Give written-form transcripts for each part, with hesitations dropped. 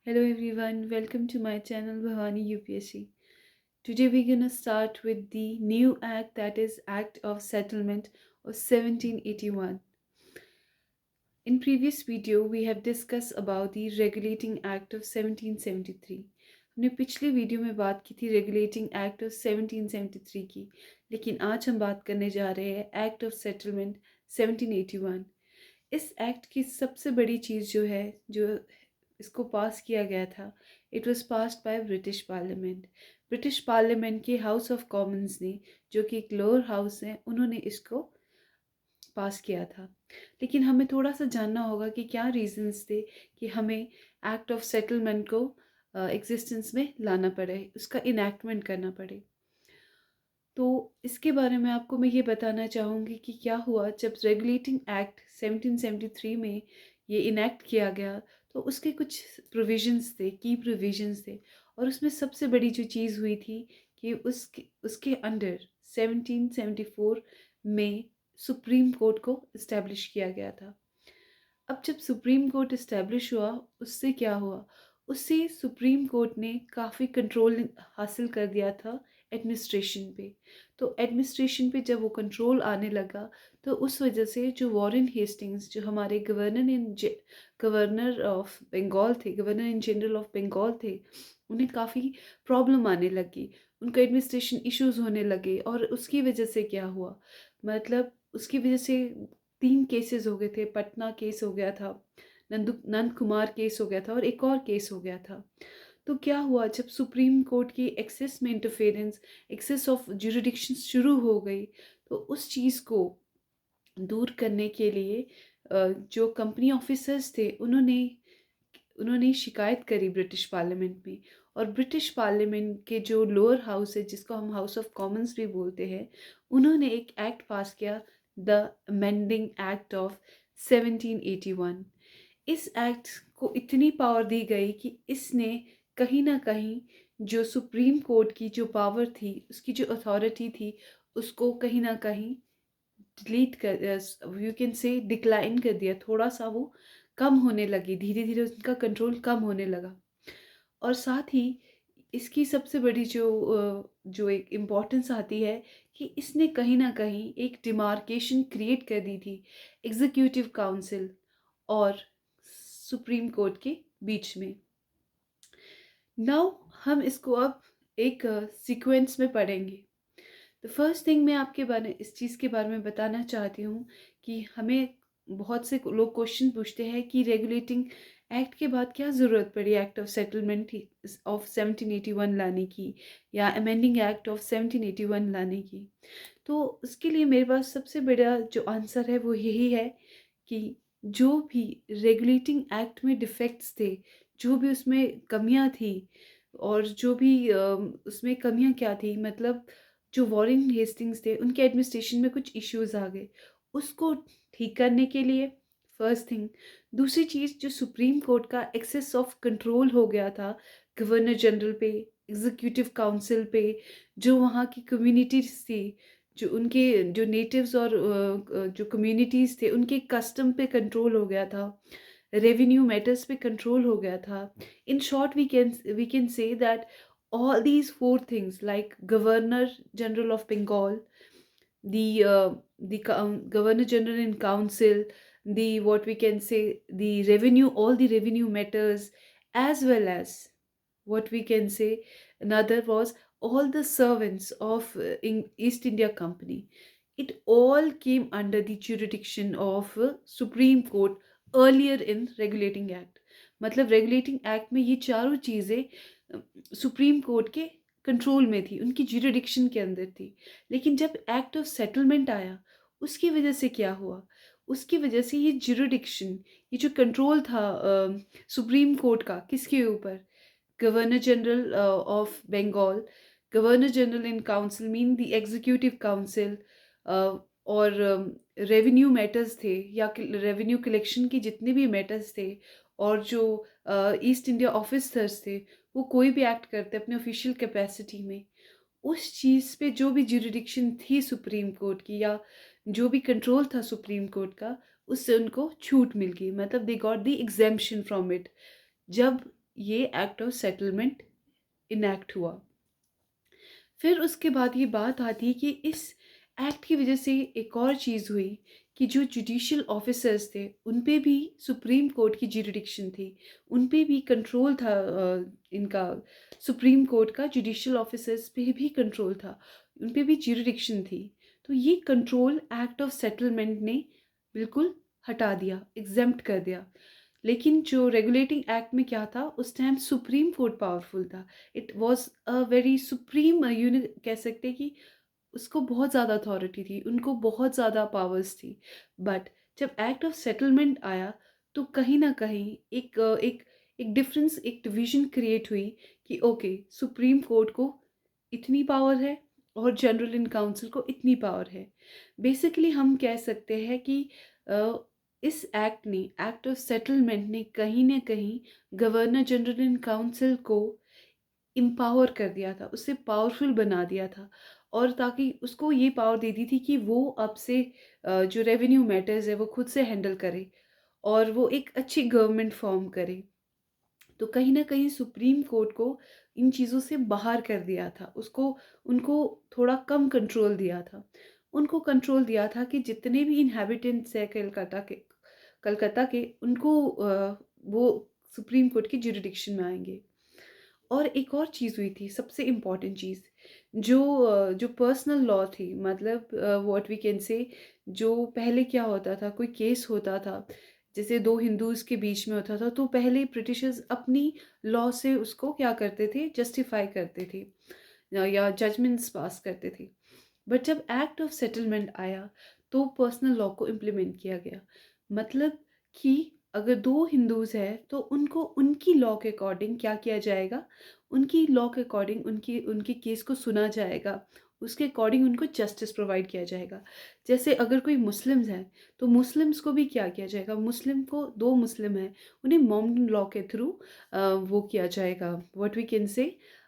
Hello everyone, welcome to my channel Bhavani UPSC. Today we're gonna start with the new act, that is Act of Settlement of 1781. In previous video we have discussed about the Regulating Act of 1773. हमने पिछले video में बात की थी regulating act of 1773 की, लेकिन आज हम बात करने जा रहे हैं एक्ट ऑफ सेटलमेंट 1781। इस एक्ट की सबसे बड़ी चीज़ जो है, जो इसको पास किया गया था, it was passed by British parliament. British parliament के हाउस ऑफ कॉमन्स ने, जो कि एक लोअर हाउस है, उन्होंने इसको पास किया था। लेकिन हमें थोड़ा सा जानना होगा कि क्या रीजंस थे कि हमें एक्ट ऑफ सेटलमेंट को एग्जिस्टेंस में लाना पड़े, उसका इनैक्टमेंट करना पड़े। तो इसके बारे में आपको मैं ये बताना चाहूँगी कि क्या हुआ जब रेगुलेटिंग एक्ट 1773 में ये इनैक्ट किया गया। तो उसके कुछ प्रोविजंस थे, की प्रोविजंस थे, और उसमें सबसे बड़ी जो चीज़ हुई थी कि उसके उसके अंडर 1774 में सुप्रीम कोर्ट को इस्टेब्लिश किया गया था। अब जब सुप्रीम कोर्ट इस्टेब्लिश हुआ, उससे क्या हुआ, उससे सुप्रीम कोर्ट ने काफ़ी कंट्रोल हासिल कर दिया था एडमिनिस्ट्रेशन पे। तो एडमिनिस्ट्रेशन पे जब वो कंट्रोल आने लगा, तो उस वजह से जो वॉरेन हेस्टिंग्स, जो हमारे गवर्नर ऑफ बंगाल थे, governor in general of Bengal थे, उन्हें काफ़ी प्रॉब्लम आने लगी, उनका एडमिनिस्ट्रेशन इश्यूज होने लगे। और उसकी वजह से क्या हुआ, मतलब उसकी वजह से 3 केसेस हो गए थे। पटना केस हो गया था, नंद कुमार केस हो गया था, और एक और केस हो गया था। तो क्या हुआ, जब सुप्रीम कोर्ट की एक्सेस में इंटरफेरेंस, एक्सेस ऑफ जुरिडिक्शन शुरू हो गई, तो उस चीज़ को दूर करने के लिए जो कंपनी ऑफिसर्स थे, उन्होंने उन्होंने शिकायत करी ब्रिटिश पार्लियामेंट में। और ब्रिटिश पार्लियामेंट के जो लोअर हाउस है, जिसको हम हाउस ऑफ कॉमन्स भी बोलते हैं, उन्होंने एक एक्ट पास किया, द अमेंडिंग एक्ट ऑफ 1781। इस एक्ट को इतनी पावर दी गई कि इसने कहीं ना कहीं जो सुप्रीम कोर्ट की जो पावर थी, उसकी जो अथॉरिटी थी, उसको कहीं ना कहीं डिलीट कर, यू कैन से डिक्लाइन कर दिया। थोड़ा सा वो कम होने लगी, धीरे धीरे उनका कंट्रोल कम होने लगा। और साथ ही इसकी सबसे बड़ी जो एक इम्पोर्टेंस आती है कि इसने कहीं ना कहीं एक डिमार्केशन क्रिएट कर दी थी एग्जीक्यूटिव काउंसिल और सुप्रीम कोर्ट के बीच में। नाउ हम इसको अब एक सीक्वेंस में पढ़ेंगे। तो फर्स्ट थिंग मैं आपके बारे इस चीज़ के बारे में बताना चाहती हूँ कि हमें बहुत से लोग क्वेश्चन पूछते हैं कि रेगुलेटिंग एक्ट के बाद क्या ज़रूरत पड़ी एक्ट ऑफ सेटलमेंट ऑफ 1781 लाने की, या अमेंडिंग एक्ट ऑफ 1781 लाने की। तो उसके लिए मेरे पास सबसे बड़ा जो आंसर है वो यही है कि जो भी रेगुलेटिंग एक्ट में डिफेक्ट्स थे, जो भी उसमें कमियां थी, और जो भी उसमें कमियां क्या थी, मतलब जो वॉरेन हेस्टिंग्स थे, उनके एडमिनिस्ट्रेशन में कुछ इश्यूज आ गए, उसको ठीक करने के लिए फर्स्ट थिंग। दूसरी चीज़, जो सुप्रीम कोर्ट का एक्सेस ऑफ कंट्रोल हो गया था गवर्नर जनरल पे, एग्जीक्यूटिव काउंसिल पे, जो वहाँ की कम्युनिटीज थी, जो उनके जो नेटिव्स और जो कम्युनिटीज़ थे, उनके कस्टम पे कंट्रोल हो गया था, रेवेन्यू मैटर्स पे कंट्रोल हो गया था। In short we can say that all these four things, like governor general of Bengal, the governor general in council, the what we can say, the revenue, all the revenue matters, as well as what we can say, another was all the servants of in East India Company. It all came under the jurisdiction of Supreme Court earlier in Regulating Act. मतलब regulating act में ये चारों चीज़ें supreme court के control में थी, उनकी jurisdiction के अंदर थी। लेकिन जब एक्ट ऑफ सेटलमेंट आया, उसकी वजह से क्या हुआ, उसकी वजह से ये ज्यूरिडिक्शन, ये जो कंट्रोल था सुप्रीम कोर्ट का, किसके ऊपर, governor general of Bengal, governor general in council mean the executive council, और रेवेन्यू मैटर्स थे, या रेवेन्यू कलेक्शन के जितने भी मैटर्स थे, और जो ईस्ट इंडिया ऑफिसर्स थे, वो कोई भी एक्ट करते अपने ऑफिशियल कैपेसिटी में, उस चीज़ पे जो भी ज्यूरिडिक्शन थी सुप्रीम कोर्ट की, या जो भी कंट्रोल था सुप्रीम कोर्ट का, उससे उनको छूट मिल गई, मतलब they got the exemption from it. जब ये एक्ट ऑफ सेटलमेंट इनैक्ट हुआ। फिर उसके बाद ये बात आती है कि इस एक्ट की वजह से एक और चीज़ हुई कि जो जुडिशियल ऑफिसर्स थे उन पे भी सुप्रीम कोर्ट की जुरिडिक्शन थी, उन पे भी कंट्रोल था। इनका सुप्रीम कोर्ट का जुडिशियल ऑफिसर्स पे भी कंट्रोल था, उन पे भी जुरिडिक्शन थी। तो ये कंट्रोल एक्ट ऑफ सेटलमेंट ने बिल्कुल हटा दिया, एग्जेम्प्ट कर दिया। लेकिन जो रेगुलेटिंग एक्ट में क्या था, उस टाइम सुप्रीम कोर्ट पावरफुल था। It was a very supreme unit, कह सकते हैं कि उसको बहुत ज़्यादा अथॉरिटी थी, उनको बहुत ज़्यादा पावर्स थी। बट जब एक्ट ऑफ सेटलमेंट आया तो कहीं ना कहीं एक डिफरेंस, एक डिवीजन क्रिएट हुई कि ओके, सुप्रीम कोर्ट को इतनी पावर है और जनरल इन काउंसिल को इतनी पावर है। बेसिकली हम कह सकते हैं कि अ, इस एक्ट ने, एक्ट ऑफ सेटलमेंट ने कहीं ना कहीं गवर्नर जनरल इन काउंसिल को एम्पावर कर दिया था, उससे पावरफुल बना दिया था। और ताकि उसको ये पावर दे दी थी कि वो अब से जो रेवेन्यू मैटर्स है वो खुद से हैंडल करे और वो एक अच्छी गवर्नमेंट फॉर्म करे। तो कहीं न कहीं सुप्रीम कोर्ट को इन चीज़ों से बाहर कर दिया था। उसको उनको थोड़ा कम कंट्रोल दिया था। उनको कंट्रोल दिया था कि जितने भी इन्हेबिटेंट्स हैं कलकत्ता के उनको वो सुप्रीम कोर्ट की जुरिडिक्शन में आएँगे। और एक और चीज़ हुई थी, सबसे इम्पोर्टेंट चीज़, जो पर्सनल लॉ थी, मतलब व्हाट वी कैन से, जो पहले क्या होता था, कोई केस होता था, जैसे 2 हिंदूज़ के बीच में होता था, तो पहले ब्रिटिशर्स अपनी लॉ से उसको क्या करते थे, जस्टिफ़ाई करते थे या जजमेंट्स पास करते थे। बट जब एक्ट ऑफ सेटलमेंट आया तो पर्सनल लॉ को इम्प्लीमेंट किया गया। मतलब कि अगर 2 हिंदूज़ हैं तो उनको उनकी लॉ के अकॉर्डिंग क्या किया जाएगा, उनकी लॉ के अकॉर्डिंग उनकी उनके केस को सुना जाएगा, उसके अकॉर्डिंग उनको जस्टिस प्रोवाइड किया जाएगा। जैसे अगर कोई मुस्लिम्स हैं तो मुस्लिम्स को भी क्या किया जाएगा, मुस्लिम को, 2 मुस्लिम हैं, उन्हें मोमडन लॉ के थ्रू वो किया जाएगा, व्हाट वी कैन से,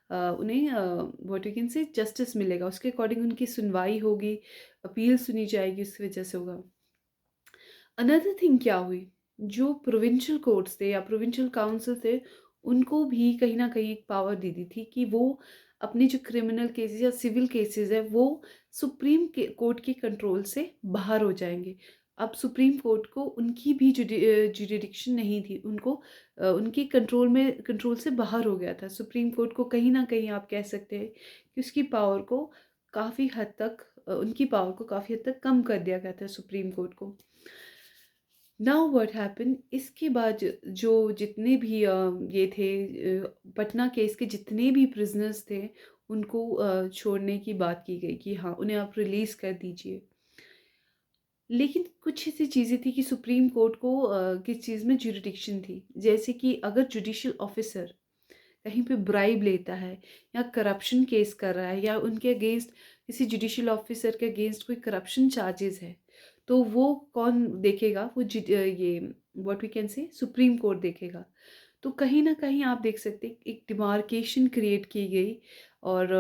उन्हें what you can say justice मिलेगा, उसके अकॉर्डिंग उनकी सुनवाई होगी, अपील सुनी जाएगी, उस वजह से होगा। अनदर थिंग क्या हुई, जो प्रोविंशियल कोर्ट्स थे या प्रोविंशियल काउंसिल थे, उनको भी कहीं न कहीं एक पावर दे दी थी कि वो अपने जो क्रिमिनल केसेस या सिविल केसेस है वो सुप्रीम के कोर्ट के कंट्रोल से बाहर हो जाएँगे। अब सुप्रीम कोर्ट को उनकी भी जुरिडिक्शन नहीं थी, उनको उनके कंट्रोल से बाहर हो गया था। सुप्रीम कोर्ट को कहीं न कहीं आप कह सकते हैं कि उसकी पावर को काफ़ी हद तक उनकी पावर को काफ़ी हद तक कम कर दिया गया था सुप्रीम कोर्ट को। नाउ व्हाट हैपन, इसके बाद जो जितने भी ये थे, पटना केस के जितने भी प्रिजनर्स थे उनको छोड़ने की बात की गई कि हाँ, उन्हें आप रिलीज़ कर दीजिए। लेकिन कुछ ऐसी चीज़ें थी कि सुप्रीम कोर्ट को किस चीज़ में जुरिडिक्शन थी। जैसे कि अगर जुडिशियल ऑफिसर कहीं पे ब्राइब लेता है या करप्शन केस कर रहा है या उनके अगेंस्ट, किसी जुडिशियल ऑफिसर के अगेंस्ट कोई करप्शन चार्जेस है, तो वो कौन देखेगा, वो ये what we can say supreme court देखेगा। तो कहीं ना कहीं आप देख सकते हैं एक डिमार्केशन क्रिएट की गई। और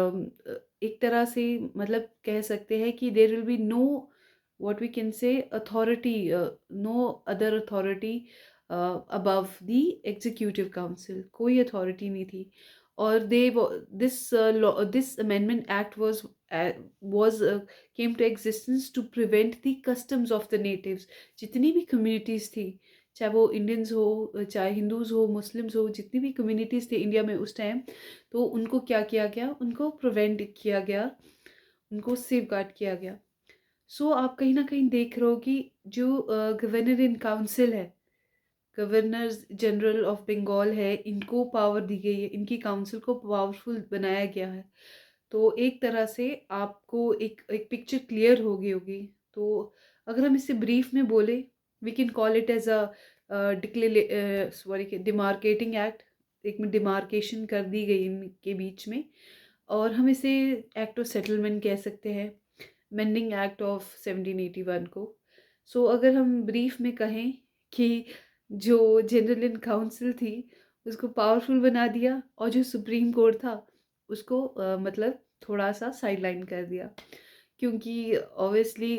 एक तरह से मतलब कह सकते हैं कि there will be no what we can say authority, no other authority above the executive council, कोई अथॉरिटी नहीं थी। और this amendment act was came to existence to prevent the customs of the natives। जितनी भी communities थी, चाहे वो Indians हो, चाहे हिंदूज़ हो, मुस्लिम्स हो, जितनी भी कम्युनिटीज़ थी इंडिया में उस टाइम, तो उनको क्या किया गया, उनको प्रिवेंट किया गया, उनको सेफ गार्ड किया गया। सो आप कहीं ना कहीं देख रहे हो कि जो गवर्नर इन काउंसिल है, गवर्नर जनरल ऑफ बंगाल है, इनको पावर दी गई है, इनकी काउंसिल को पावरफुल बनाया गया है। तो एक तरह से आपको एक एक पिक्चर क्लियर हो गई होगी। तो अगर हम इसे ब्रीफ में बोले, we can call it as a demarketing act. एक में डिमार्केशन कर दी गई इनके बीच में। और हम इसे एक्ट ऑफ सेटलमेंट कह सकते हैं, मेंडिंग एक्ट ऑफ 1781 को। सो अगर हम ब्रीफ में कहें कि जो जनरल इन काउंसिल थी उसको पावरफुल बना दिया और जो सुप्रीम कोर्ट था उसको मतलब थोड़ा सा साइडलाइन कर दिया। क्योंकि ऑब्वियसली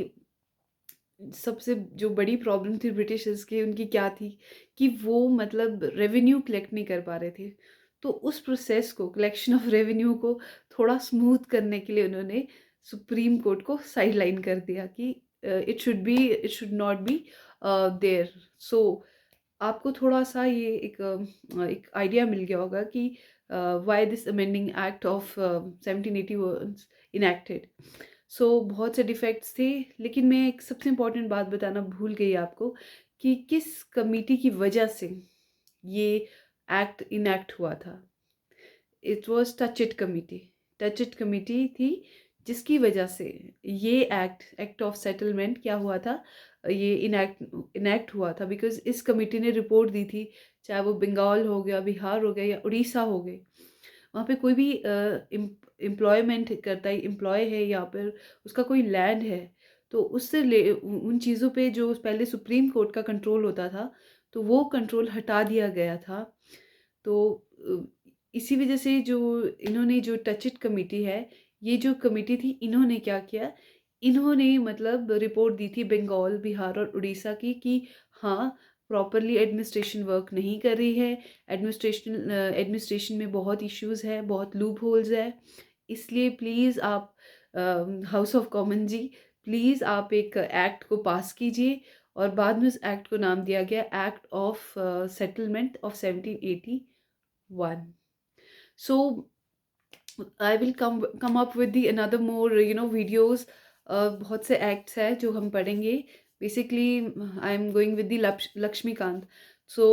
सबसे जो बड़ी प्रॉब्लम थी ब्रिटिशर्स की उनकी क्या थी कि वो मतलब रेवेन्यू कलेक्ट नहीं कर पा रहे थे। तो उस प्रोसेस को कलेक्शन ऑफ रेवेन्यू को थोड़ा स्मूथ करने के लिए उन्होंने सुप्रीम कोर्ट को साइडलाइन कर दिया कि it should not be there. So आपको थोड़ा-सा ये एक आइडिया मिल गया होगा कि why this amending act of 1780 was enacted. So बहुत से डिफेक्ट्स थे, लेकिन मैं एक सबसे इम्पोर्टेंट बात बताना भूल गई आपको कि किस कमिटी की वजह से ये एक्ट इनैक्ट हुआ था। It was touch it committee. Touch it committee थी जिसकी वजह से ये एक्ट ऑफ सेटलमेंट क्या हुआ था, ये इनैक्ट इनैक्ट हुआ था बिकॉज़ इस कमिटी ने रिपोर्ट दी थी, चाहे वो बंगाल हो गया, बिहार हो गया या उड़ीसा हो गए। वहाँ पे कोई भी एम्प्लॉयमेंट करता है, एम्प्लॉय है या फिर उसका कोई लैंड है, तो उससे उन चीज़ों पे जो पहले सुप्रीम कोर्ट का कंट्रोल होता था, तो वो कंट्रोल हटा दिया गया था। तो इसी वजह से जो इन्होंने जो टच इट कमिटी है, ये जो कमिटी थी, इन्होंने क्या किया, इन्होंने मतलब रिपोर्ट दी थी बंगाल, बिहार और उड़ीसा की कि हाँ, प्रॉपरली एडमिनिस्ट्रेशन वर्क नहीं कर रही है। एडमिनिस्ट्रेशन में बहुत इश्यूज़ है, बहुत लूप होल्स है। इसलिए प्लीज़ आप house of common ji, please आप एक एक्ट को पास कीजिए और बाद में उस एक्ट को नाम दिया गया act of settlement of 1781। So I will come up with the another more videos. बहुत से एक्ट्स हैं जो हम पढ़ेंगे। Basically I am going with the Laxmikanth. So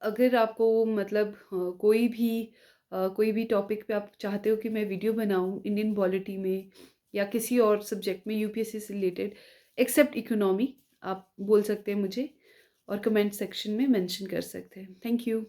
अगर आपको मतलब कोई भी टॉपिक पे आप चाहते हो कि मैं वीडियो बनाऊँ इंडियन पॉलिटी में या किसी और सब्जेक्ट में यूपीएससी से रिलेटेड एक्सेप्ट इकोनॉमी, आप बोल सकते हैं मुझे और कमेंट सेक्शन में मेंशन कर सकते हैं। Thank you.